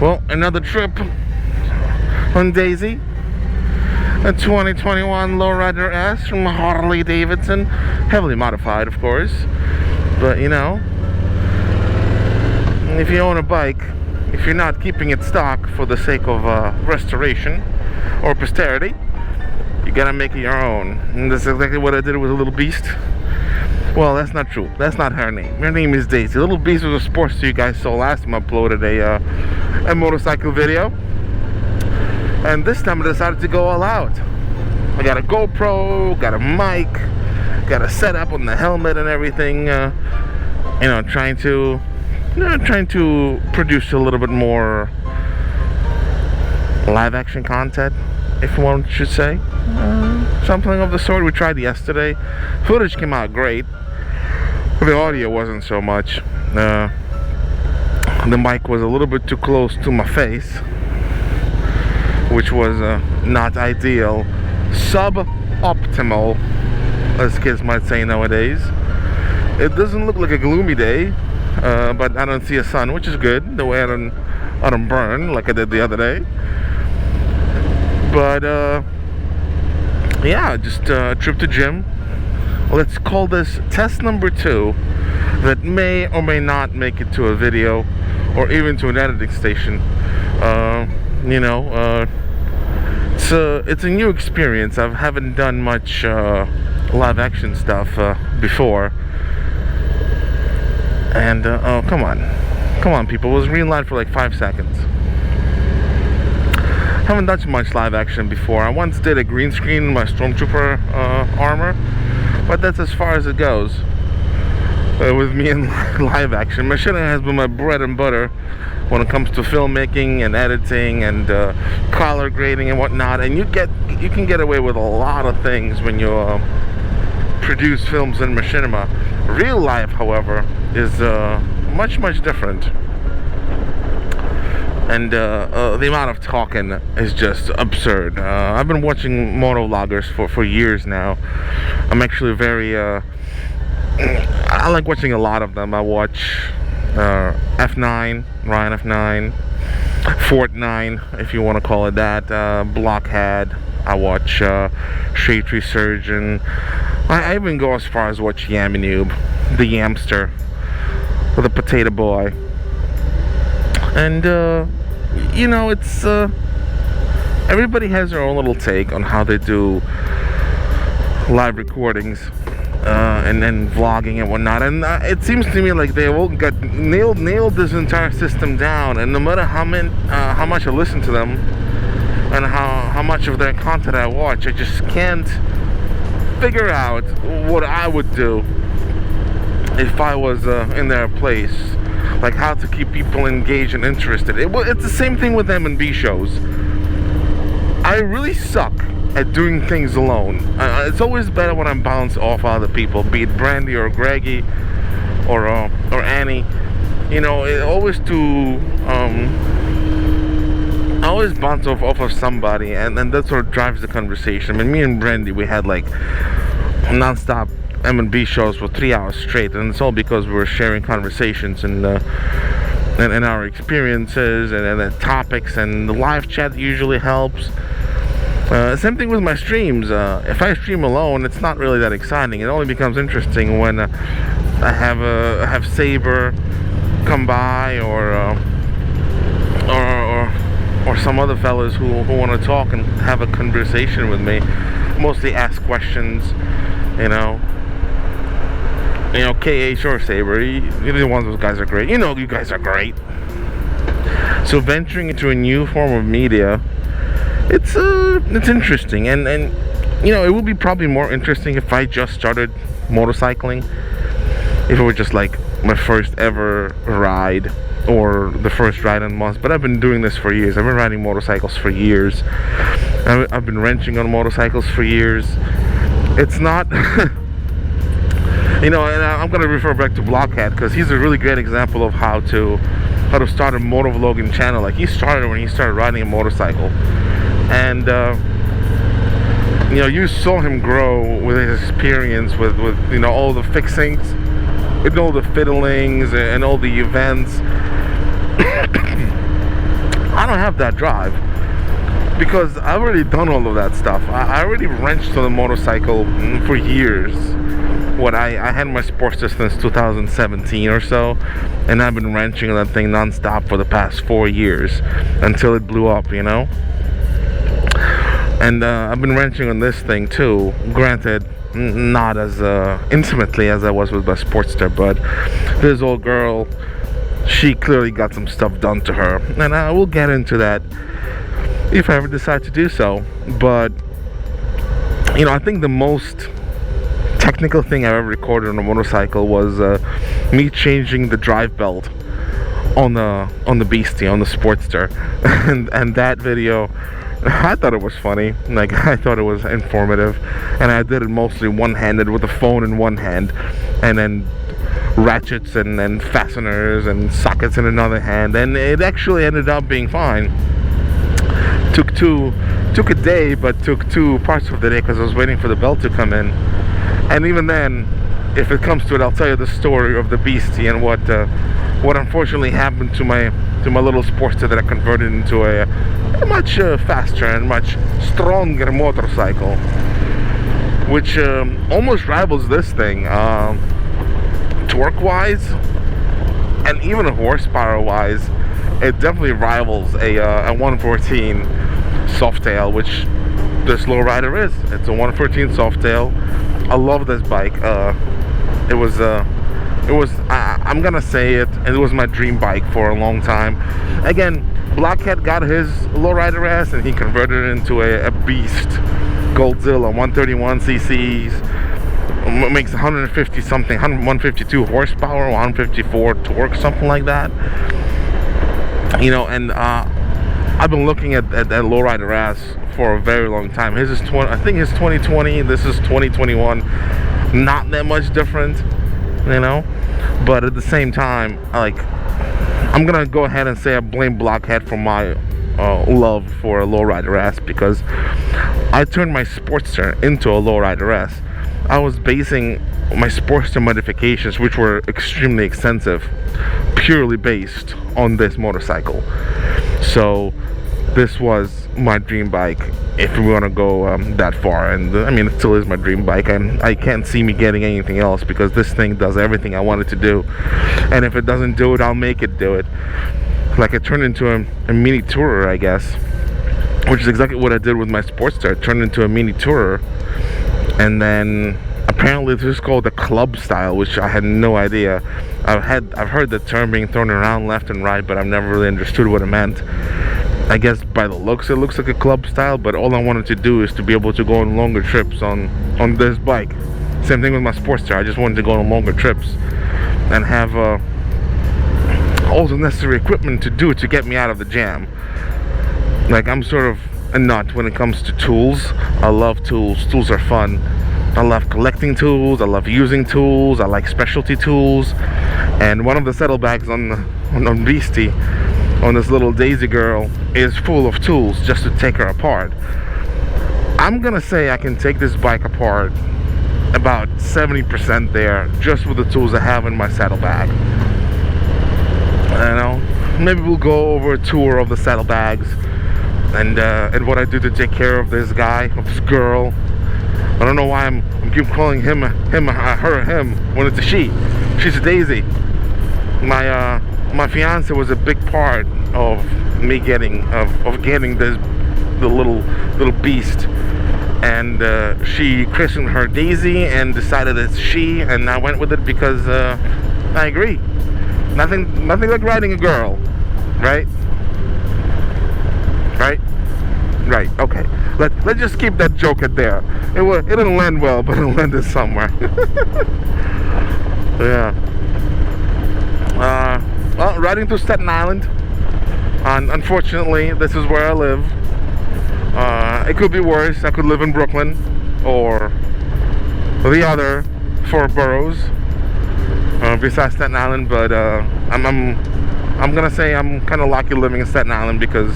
Well, another trip on Daisy, a 2021 Lowrider S from Harley Davidson, heavily modified, of course. But you know, if you own a bike, if you're not keeping it stock for the sake of restoration or posterity, you gotta make it your own. And that's exactly what I did with a Little Beast. Well, that's not true. That's not her name. Her name is Daisy. Little Beast was a Sportster you guys saw last time I uploaded a motorcycle video. And this time I decided to go all out. I got a GoPro, got a mic, got a setup on the helmet and everything. You know, trying to produce a little bit more live action content, if one should say. Something of the sort. We tried yesterday. Footage came out great. The audio wasn't so much. The mic was a little bit too close to my face, which was not ideal. Suboptimal, as kids might say nowadays. It doesn't look like a gloomy day, but I don't see a sun, which is good. The way I don't burn like I did the other day. But yeah, just a trip to gym. Let's call this test number 2 that may or may not make it to a video or even to an editing station. You know, it's a new experience. I haven't done much live action stuff before. And oh, come on people, it was green light for like 5 seconds. Haven't done much live action before. I once did a green screen in my Stormtrooper armor, but that's as far as it goes with me in live action. Machining has been my bread and butter when it comes to filmmaking and editing and color grading and whatnot. And you can get away with a lot of things when you produce films in machinima. Real life, however, is much different. And the amount of talking is just absurd. I've been watching motovloggers for years now. I'm actually very I like watching a lot of them. I watch F9, Ryan F9, Fort 9, if you want to call it that, Blockhead. I watch Shade Tree Surgeon. I even go as far as watch Yaminoob, the Yamster, or the Potato Boy. And you know, it's everybody has their own little take on how they do live recordings and then vlogging and whatnot. And it seems to me like they all got nailed this entire system down. And no matter how much I listen to them and how much of their content I watch, I just can't figure out what I would do if I was in their place. Like how to keep people engaged and interested. It's the same thing with M&B shows. I really suck at doing things alone. It's always better when I'm bounced off other people, be it Brandy or Greggy or Annie. You know, I always bounce off of somebody, and that's what drives the conversation. I mean, me and Brandy, we had like non-stop M&B shows for 3 hours straight, and it's all because we were sharing conversations and our experiences and the topics, and the live chat usually helps. Same thing with my streams. If I stream alone, it's not really that exciting. It only becomes interesting when I have Saber come by or some other fellas who want to talk and have a conversation with me. Mostly ask questions, you know. You know, KH or Saber, either one of those guys are great. You know, you guys are great. So venturing into a new form of media, it's interesting, and you know, it would be probably more interesting if I just started motorcycling, if it were just like my first ever ride or the first ride in months. But I've been doing this for years. I've been riding motorcycles for years. I've been wrenching on motorcycles for years. It's not you know, and I'm gonna refer back to Blockhead because he's a really great example of how to start a motovlogging channel. Like, he started when he started riding a motorcycle, and you know, you saw him grow with his experience with you know, all the fixings and all the fiddlings and all the events I don't have that drive because I've already done all of that stuff. I already wrenched on a motorcycle for years. I had my Sportster since 2017 or so, and I've been wrenching on that thing non-stop for the past 4 years until it blew up, you know. And I've been wrenching on this thing too, granted not as intimately as I was with my Sportster, but this old girl, she clearly got some stuff done to her, and I will get into that if I ever decide to do so. But you know, I think the most technical thing I've ever recorded on a motorcycle was me changing the drive belt on the Beastie, on the Sportster. and that video, I thought it was funny. Like, I thought it was informative, and I did it mostly one-handed with the phone in one hand, and then ratchets and then fasteners and sockets in another hand, and it actually ended up being fine. Took a day, but took 2 parts of the day because I was waiting for the belt to come in. And even then, if it comes to it, I'll tell you the story of the Beastie and what unfortunately happened to my little Sportster that I converted into a much faster and much stronger motorcycle, which almost rivals this thing torque-wise and even horsepower-wise. It definitely rivals a 114 Softail, which this lowrider is. It's a 114 Softail. I love this bike. I'm gonna say it was my dream bike for a long time. Again, Blockhead got his lowrider ass and he converted it into a beast, Goldzilla 131 cc's. Makes 150 something, 152 horsepower, 154 torque, something like that. You know, and I've been looking at that lowrider ass for a very long time. His is I think his 2020. This is 2021. Not that much different, you know. But at the same time, I'm gonna go ahead and say I blame Blockhead for my love for a lowrider ass, because I turned my Sportster into a lowrider ass. I was basing my Sportster modifications, which were extremely extensive, purely based on this motorcycle. So this was my dream bike, if we want to go that far. And I mean, it still is my dream bike, and I can't see me getting anything else, because this thing does everything I want it to do. And if it doesn't do it, I'll make it do it. Like, it turned into a mini tourer, I guess, which is exactly what I did with my Sportster. It turned into a mini tourer, and then apparently this is called the club style, which I had no idea. I've heard the term being thrown around left and right, but I've never really understood what it meant. I guess by the looks, it looks like a club style, but all I wanted to do is to be able to go on longer trips on this bike. Same thing with my Sportster. I just wanted to go on longer trips and have all the necessary equipment to get me out of the jam. Like, I'm sort of a nut when it comes to tools. I love tools. Tools are fun. I love collecting tools. I love using tools. I like specialty tools. And one of the saddlebags on Beastie, on this little Daisy girl, is full of tools just to take her apart. I'm gonna say I can take this bike apart about 70% there, just with the tools I have in my saddlebag. You know, maybe we'll go over a tour of the saddlebags and what I do to take care of this guy, of this girl. I don't know why I'm keep calling him, her, him, when it's a she. She's a Daisy. My fiance was a big part of me getting this the little beast, and she christened her Daisy and decided it's she, and I went with it because I agree. Nothing like riding a girl, right? Right. Okay. Let's just keep that joke at there. It didn't land well, but it'll land it somewhere. Yeah. Well, riding through Staten Island. Unfortunately, this is where I live. It could be worse. I could live in Brooklyn or the other 4 boroughs besides Staten Island. But I'm gonna say I'm kind of lucky living in Staten Island, because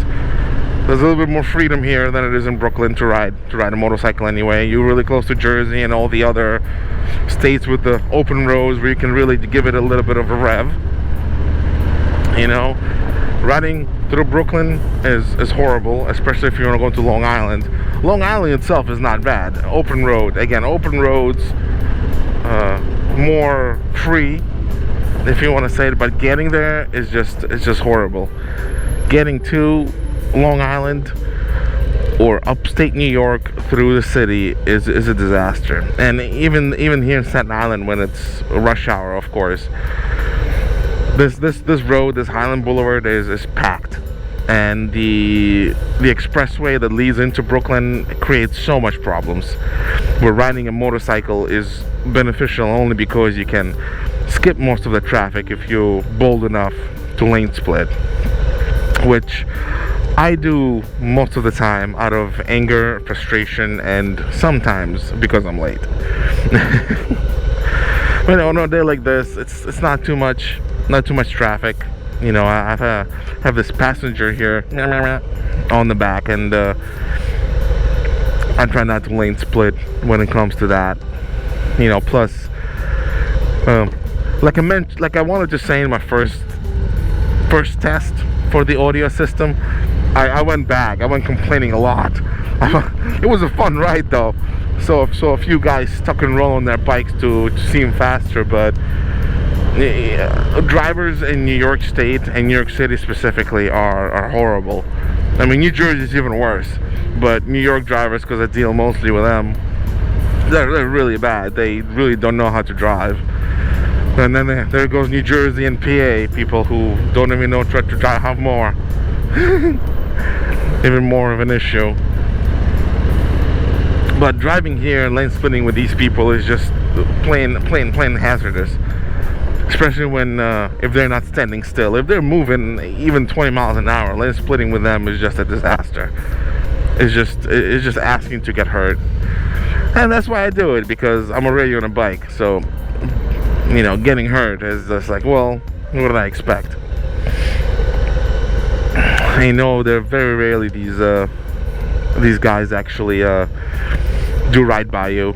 there's a little bit more freedom here than it is in Brooklyn to ride a motorcycle anyway. You're really close to Jersey and all the other states with the open roads where you can really give it a little bit of a rev. You know, riding through Brooklyn is horrible, especially if you want to go to Long Island. Long Island itself is not bad. Open road. Again, open roads, more free, if you want to say it, but getting there is just horrible. Getting to Long Island or upstate New York through the city is a disaster. And even here in Staten Island, when it's rush hour, of course, this road, this Highland Boulevard is packed, and the expressway that leads into Brooklyn creates so much problems, where riding a motorcycle is beneficial only because you can skip most of the traffic if you're bold enough to lane split, which I do most of the time out of anger, frustration, and sometimes because I'm late. But on a day like this, it's not too much traffic. You know, I have this passenger here on the back, and I try not to lane split when it comes to that. You know, plus, like I wanted to say in my first test for the audio system, I went back. I went complaining a lot. It was a fun ride though. So a few guys stuck and roll on their bikes to seem faster, but drivers in New York State and New York City specifically are horrible. I mean, New Jersey's even worse, but New York drivers, because I deal mostly with them, they're really bad. They really don't know how to drive. And then there goes New Jersey and PA people who don't even know how to drive, have more. Even more of an issue. But driving here and lane splitting with these people is just plain hazardous. Especially when if they're not standing still. If they're moving even 20 miles an hour, lane splitting with them is just a disaster. It's just asking to get hurt. And that's why I do it, because I'm already on a bike. So, you know, getting hurt is just like, well, what did I expect? I know there are very rarely these guys actually do ride by you.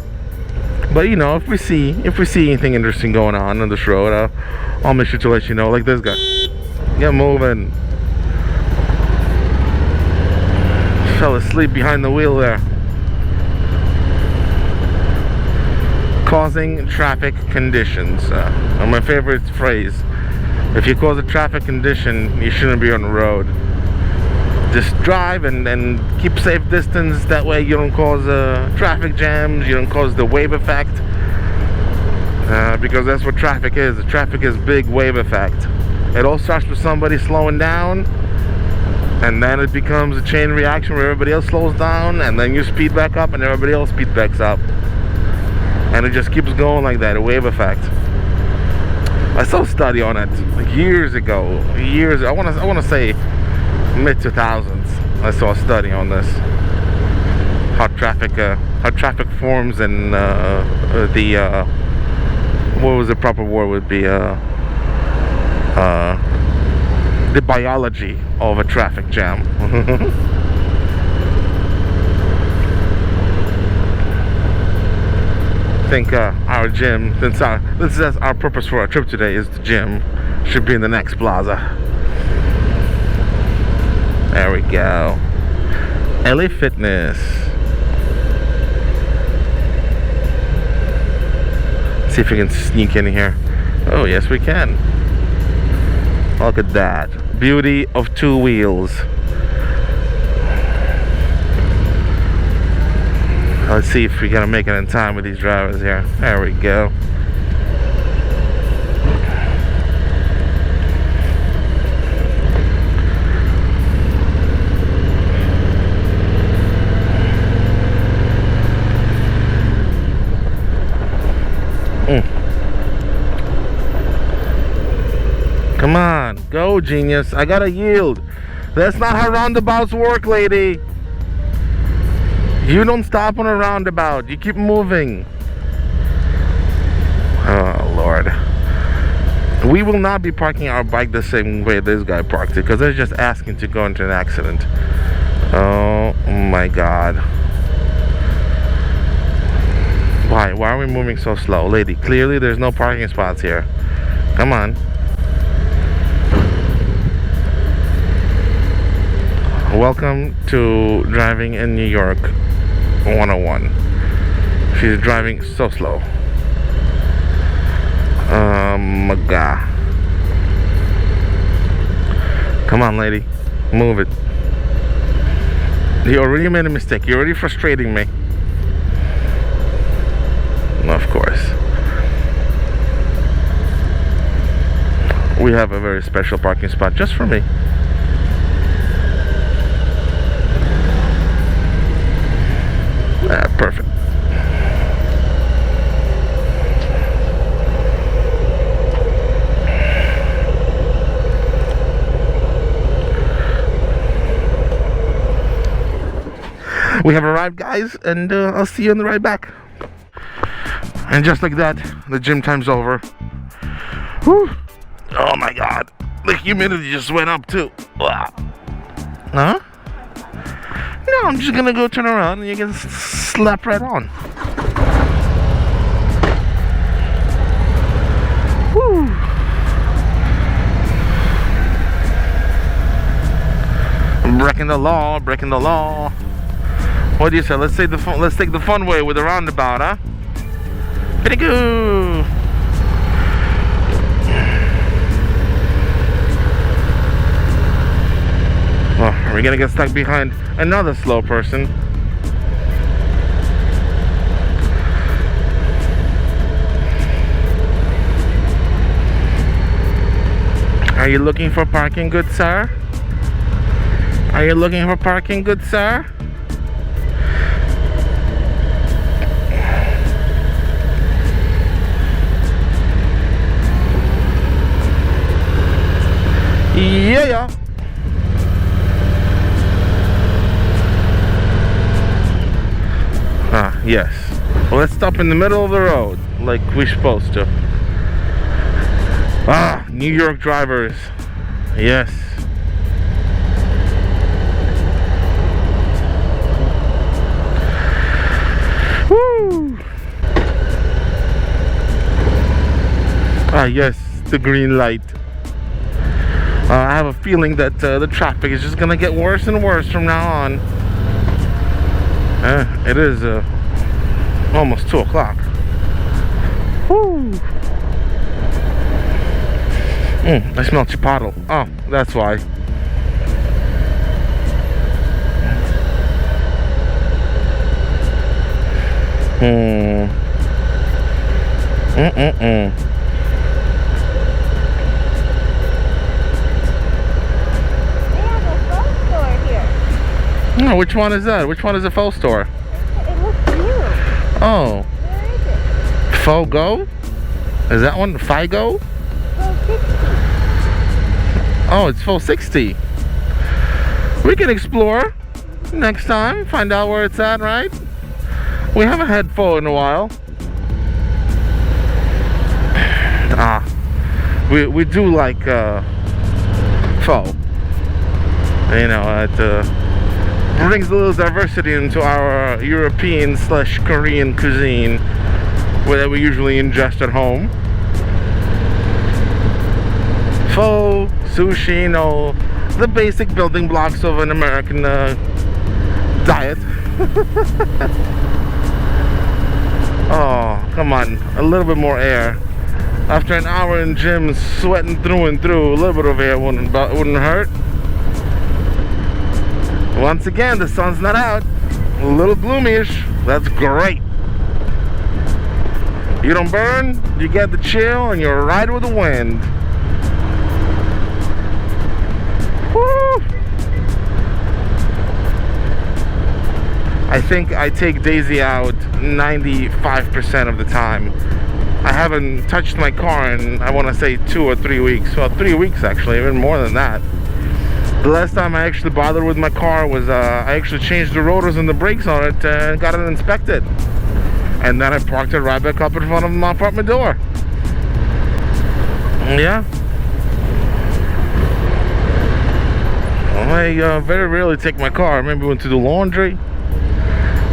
But you know, if we see anything interesting going on this road, I'll make sure to let you know. Like this guy, get moving. Fell asleep behind the wheel there, causing traffic conditions. My favorite phrase: if you cause a traffic condition, you shouldn't be on the road. Just drive and keep safe distance. That way you don't cause traffic jams, you don't cause the wave effect, because that's what traffic is. The traffic is big wave effect. It all starts with somebody slowing down, and then it becomes a chain reaction where everybody else slows down, and then you speed back up and everybody else speed backs up, and it just keeps going like that, a wave effect. I saw a study on it like years ago. I want to say mid-2000s. I saw a study on this, how traffic forms, and what was the proper word would be, the biology of a traffic jam. I think our gym, since this is our purpose for our trip today, is the gym, should be in the next plaza. There we go. LA Fitness. Let's see if we can sneak in here. Oh, yes, we can. Look at that. Beauty of two wheels. Let's see if we're gonna make it in time with these drivers here. There we go. Come on, go, genius. I gotta yield. That's not how roundabouts work, lady. You don't stop on a roundabout. You keep moving. Oh, Lord. We will not be parking our bike the same way this guy parked it, because they're just asking to go into an accident. Oh, my God. Why are we moving so slow? Lady, clearly there's no parking spots here. Come on. Welcome to driving in New York 101. She's driving so slow. My God. Come on, lady. Move it. You already made a mistake. You're already frustrating me. Of course. We have a very special parking spot just for me. Perfect. We have arrived, guys, and I'll see you on the ride back. And just like that, the gym time's over. Whew. Oh my God, the humidity just went up too. Wow. Huh? No, I'm just gonna go turn around and you can slap right on. Whew. Breaking the law, breaking the law. What do you say? Let's take the fun way with the roundabout, huh? Pretty good. Oh, we're gonna get stuck behind another slow person. Are you looking for parking, good sir? Are you looking for parking, good sir? Yeah. Yes. Well, let's stop in the middle of the road like we're supposed to. New York drivers. Yes. Woo! Yes, the green light. I have a feeling that the traffic is just gonna get worse and worse from now on. It is almost 2 o'clock. Woo! I smell chipotle. Oh, that's why. Oh, which one is that? Which one is the faux store? It looks new. Oh. Where is it? Faux Go? Is that one Figo? Faux 60. Oh, it's Faux 60. We can explore next time. Find out where it's at, right? We haven't had faux in a while. We do like faux. You know, it brings a little diversity into our European/Korean cuisine that we usually ingest at home. Pho, sushi, you know, the basic building blocks of an American diet. Oh, come on, a little bit more air. After an hour in gym, sweating through and through, a little bit of air wouldn't hurt. Once again, the sun's not out. A little gloomyish. That's great. You don't burn, you get the chill, and you're right with the wind. Woo! I think I take Daisy out 95% of the time. I haven't touched my car in, I want to say 2 or 3 weeks. Well, 3 weeks actually, even more than that. The last time I actually bothered with my car was I actually changed the rotors and the brakes on it and got it inspected. And then I parked it right back up in front of my apartment door. Yeah. I very rarely take my car. Maybe when to do laundry.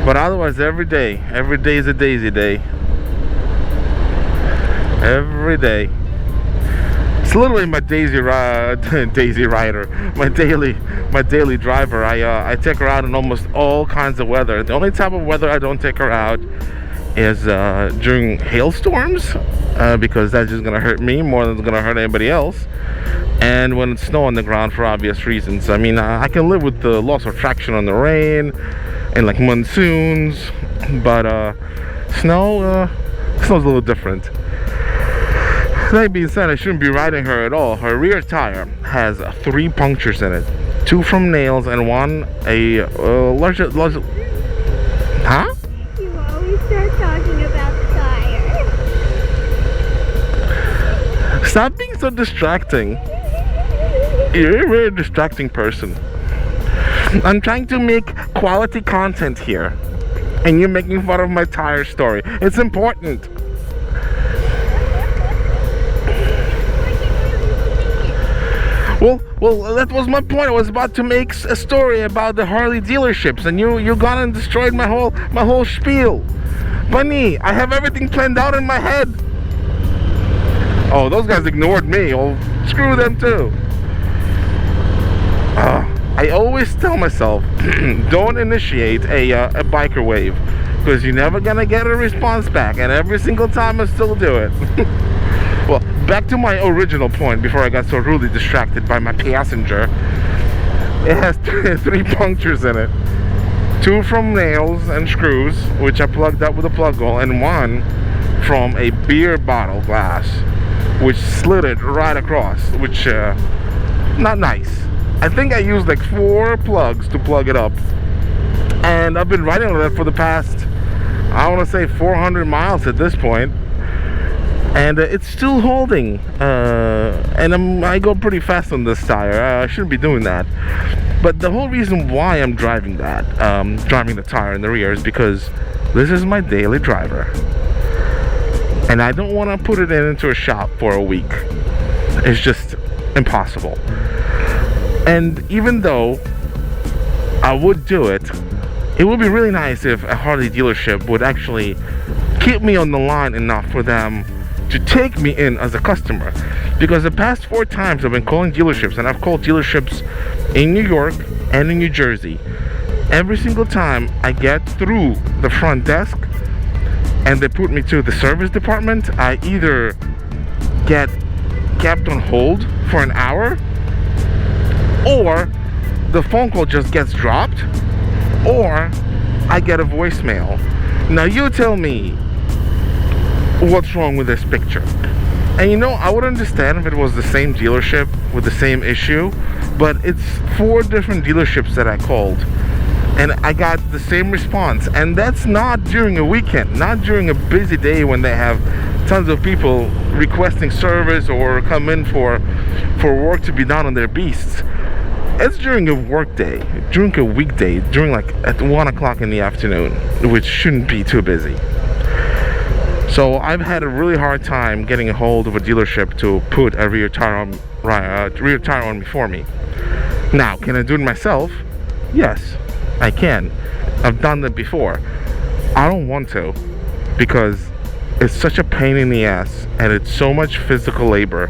But otherwise, every day is a Daisy day. Every day. It's literally my daisy rider, my daily driver. I take her out in almost all kinds of weather. The only type of weather I don't take her out is during hailstorms, because that's just gonna hurt me more than it's gonna hurt anybody else. And when it's snow on the ground, for obvious reasons. I mean, I can live with the loss of traction on the rain and like monsoons, but snow's a little different. That being said, I shouldn't be riding her at all. Her rear tire has 3 punctures in it, 2 from nails and 1 a large. Huh? You always start talking about the tire. Stop being so distracting. You're a very distracting person. I'm trying to make quality content here, and you're making fun of my tire story. It's important. Well, that was my point. I was about to make a story about the Harley dealerships, and you gone and destroyed my whole spiel. Bunny, I have everything planned out in my head. Oh, those guys ignored me. Oh, screw them too. I always tell myself, don't initiate a biker wave, because you're never gonna get a response back, and every single time I still do it. Well, back to my original point before I got so rudely distracted by my passenger. It has 3 punctures in it. 2 from nails and screws, which I plugged up with a plug hole, and 1 from a beer bottle glass, which slid it right across, which, not nice. I think I used like 4 plugs to plug it up. And I've been riding with it for the past, I want to say 400 miles at this point. And it's still holding, and I go pretty fast on this tire. I shouldn't be doing that, but the whole reason why I'm driving that, driving the tire in the rear, is because this is my daily driver, and I don't want to put it into a shop for a week. It's just impossible. And even though I would do it, it would be really nice if a Harley dealership would actually keep me on the line enough for them to take me in as a customer. Because the past 4 times I've been calling dealerships, and I've called dealerships in New York and in New Jersey, every single time I get through the front desk and they put me to the service department, I either get kept on hold for an hour, or the phone call just gets dropped, or I get a voicemail. Now you tell me what's wrong with this picture. And you know, I would understand if it was the same dealership with the same issue, but it's 4 different dealerships that I called, and I got the same response. And that's not during a weekend, not during a busy day when they have tons of people requesting service or come in for work to be done on their beasts. It's during a work day, during a weekday, during like at 1 o'clock in the afternoon, which shouldn't be too busy. So I've had a really hard time getting a hold of a dealership to put a rear tire on for me. Now, can I do it myself? Yes, I can. I've done that before. I don't want to, because it's such a pain in the ass, and it's so much physical labor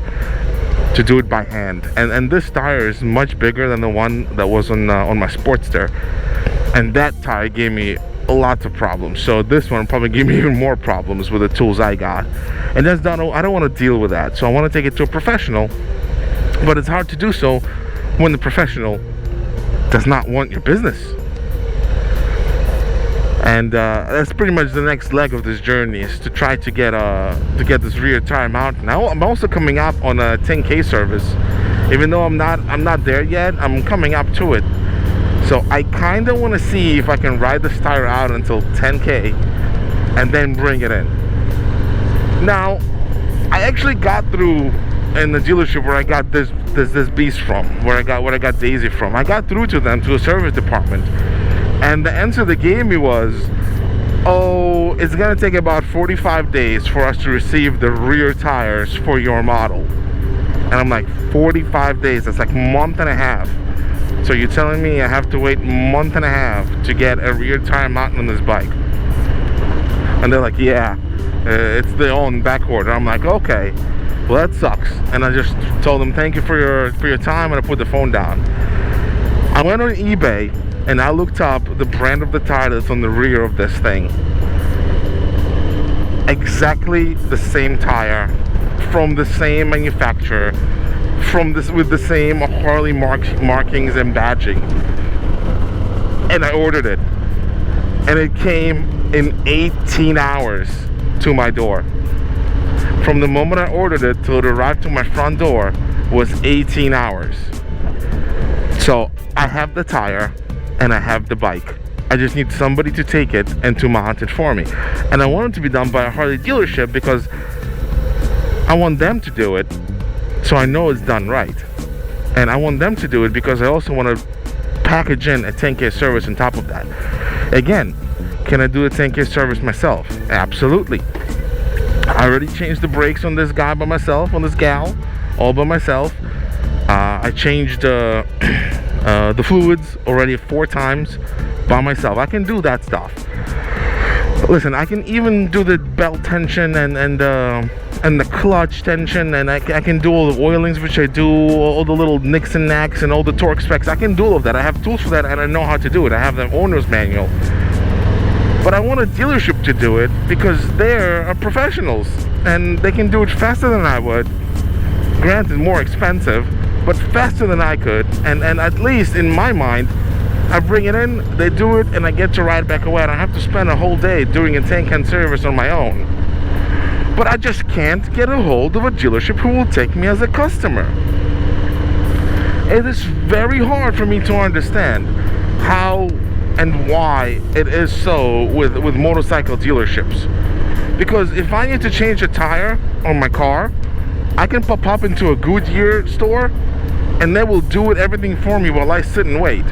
to do it by hand. And this tire is much bigger than the one that was on my Sportster, and that tire gave me lots of problems. So this one probably gave me even more problems with the tools I got, and that's not, I don't want to deal with that. So I want to take it to a professional, but it's hard to do so when the professional does not want your business. And that's pretty much the next leg of this journey, is to try to get this rear tire mounted. Now I'm also coming up on a 10K service. Even though I'm not there yet, I'm coming up to it. So I kind of want to see if I can ride this tire out until 10K and then bring it in. Now, I actually got through in the dealership where I got this beast from, where I got Daisy from. I got through to them, to a service department, and the answer they gave me was, oh, it's gonna take about 45 days for us to receive the rear tires for your model. And I'm like, 45 days? That's like a month and a half. So you're telling me I have to wait a month and a half to get a rear tire mounted on this bike? And they're like, yeah, it's their own back order. I'm like, okay. Well, that sucks. And I just told him, thank you for your time, and I put the phone down. I went on eBay and I looked up the brand of the tire that's on the rear of this thing. Exactly the same tire from the same manufacturer, with the same Harley markings and badging. And I ordered it. And it came in 18 hours to my door. From the moment I ordered it till it arrived to my front door was 18 hours. So I have the tire and I have the bike. I just need somebody to take it and to mount it for me. And I want it to be done by a Harley dealership because I want them to do it so I know it's done right. And I want them to do it because I also want to package in a 10K service on top of that. Again, can I do a 10K service myself? Absolutely. I already changed the brakes on this guy by myself, on this gal, all by myself. I changed the fluids already 4 times by myself. I can do that stuff. Listen, I can even do the belt tension and the clutch tension, and I can do all the oilings, which I do, all the little nicks and knacks and all the torque specs. I can do all of that. I have tools for that, and I know how to do it. I have the owner's manual. But I want a dealership to do it because they're professionals and they can do it faster than I would. Granted, more expensive, but faster than I could. And at least in my mind, I bring it in, they do it, and I get to ride back away. I don't have to spend a whole day doing a 10K service on my own. But I just can't get a hold of a dealership who will take me as a customer. It is very hard for me to understand how and why it is so with motorcycle dealerships. Because if I need to change a tire on my car, I can pop up into a Goodyear store and they will do everything for me while I sit and wait.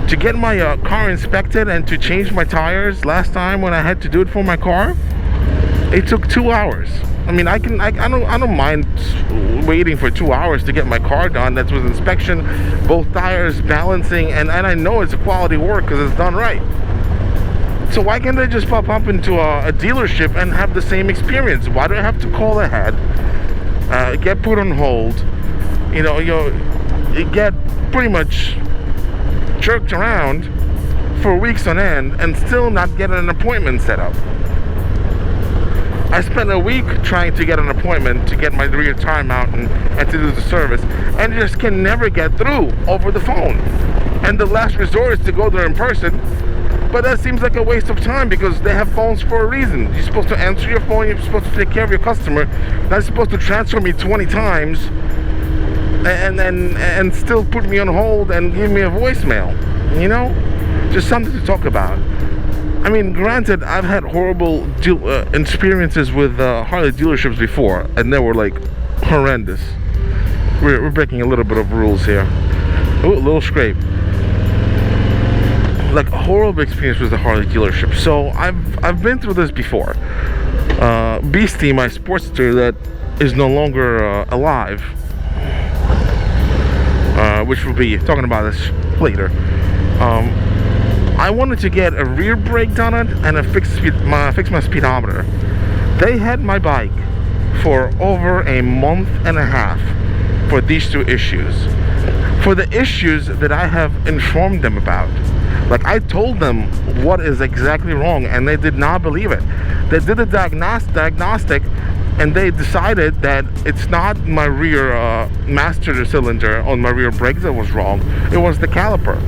To get my car inspected and to change my tires last time when I had to do it for my car, it took 2 hours. I mean, I don't mind waiting for 2 hours to get my car done. That's with inspection, both tires, balancing, and I know it's a quality work because it's done right. So why can't I just pop up into a dealership and have the same experience? Why do I have to call ahead, get put on hold, you get pretty much jerked around for weeks on end and still not get an appointment set up? I spent a week trying to get an appointment to get my rear tire mount and to do the service, and just can never get through over the phone. And the last resort is to go there in person, but that seems like a waste of time because they have phones for a reason. You're supposed to answer your phone, you're supposed to take care of your customer, not supposed to transfer me 20 times and still put me on hold and give me a voicemail, Just something to talk about. I mean, granted, I've had horrible experiences with Harley dealerships before, and they were like horrendous. We're breaking a little bit of rules here. Ooh, a little scrape. Like a horrible experience with the Harley dealership. So I've been through this before. Beastie, my Sportster that is no longer alive, which we'll be talking about this later. I wanted to get a rear brake done on it and fix my speedometer. They had my bike for over a month and a half for these 2 issues. For the issues that I have informed them about. Like, I told them what is exactly wrong and they did not believe it. They did a diagnostic and they decided that it's not my rear master cylinder on my rear brakes that was wrong. It was the caliper.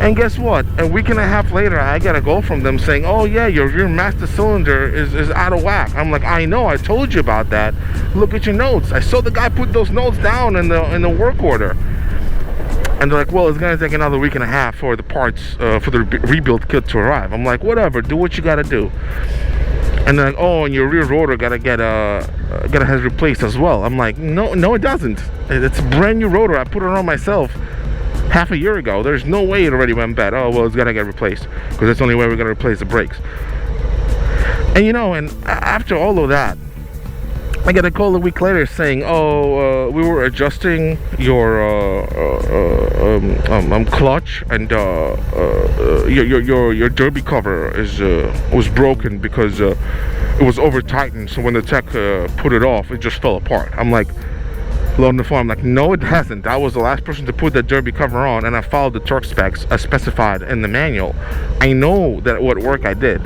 And guess what? A week and a half later, I got a call from them saying, oh yeah, your rear master cylinder is out of whack. I'm like, I know, I told you about that. Look at your notes. I saw the guy put those notes down in the work order. And they're like, well, it's gonna take another week and a half for the parts, for the rebuild kit to arrive. I'm like, whatever, do what you gotta do. And they're like, oh, and your rear rotor gotta have replaced as well. I'm like, no, it doesn't. It's a brand new rotor. I put it on myself half a year ago. There's no way it already went bad. Oh, well, it's gotta get replaced because that's the only way we're gonna replace the brakes. And and after all of that, I get a call a week later saying, "Oh, we were adjusting your clutch, and your derby cover was broken because it was over tightened. So when the tech put it off, it just fell apart." I'm like, lo and behold, I'm like, "No, it hasn't. I was the last person to put that derby cover on, and I followed the torque specs as specified in the manual. I know that what work I did.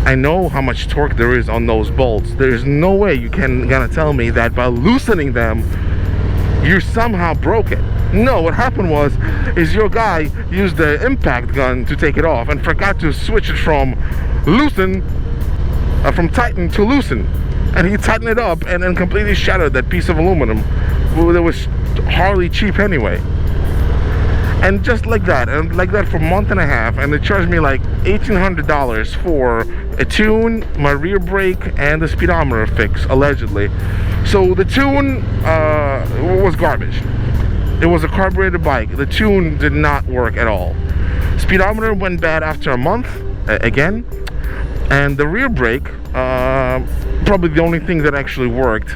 I know how much torque there is on those bolts. There's no way you can gonna tell me that by loosening them, you somehow broke it. No, what happened is your guy used the impact gun to take it off and forgot to switch it from tighten to loosen. And he tightened it up and then completely shattered that piece of aluminum that was hardly cheap anyway. And just like that, for a month and a half, and they charged me like $1,800 for a tune, my rear brake, and the speedometer fix, allegedly. So the tune was garbage. It was a carbureted bike. The tune did not work at all. Speedometer went bad after a month, again, and the rear brake, probably the only thing that actually worked,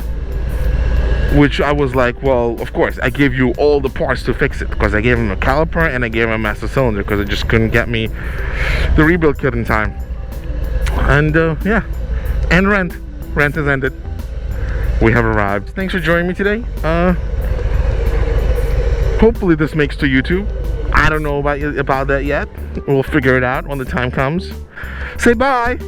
which I was like, well, of course, I gave you all the parts to fix it, because I gave him a caliper and I gave him a master cylinder, because it just couldn't get me the rebuild kit in time. And yeah, and rent has ended. We have arrived. Thanks for joining me today. Hopefully this makes to YouTube. I don't know about that yet. We'll figure it out when the time comes. Say bye.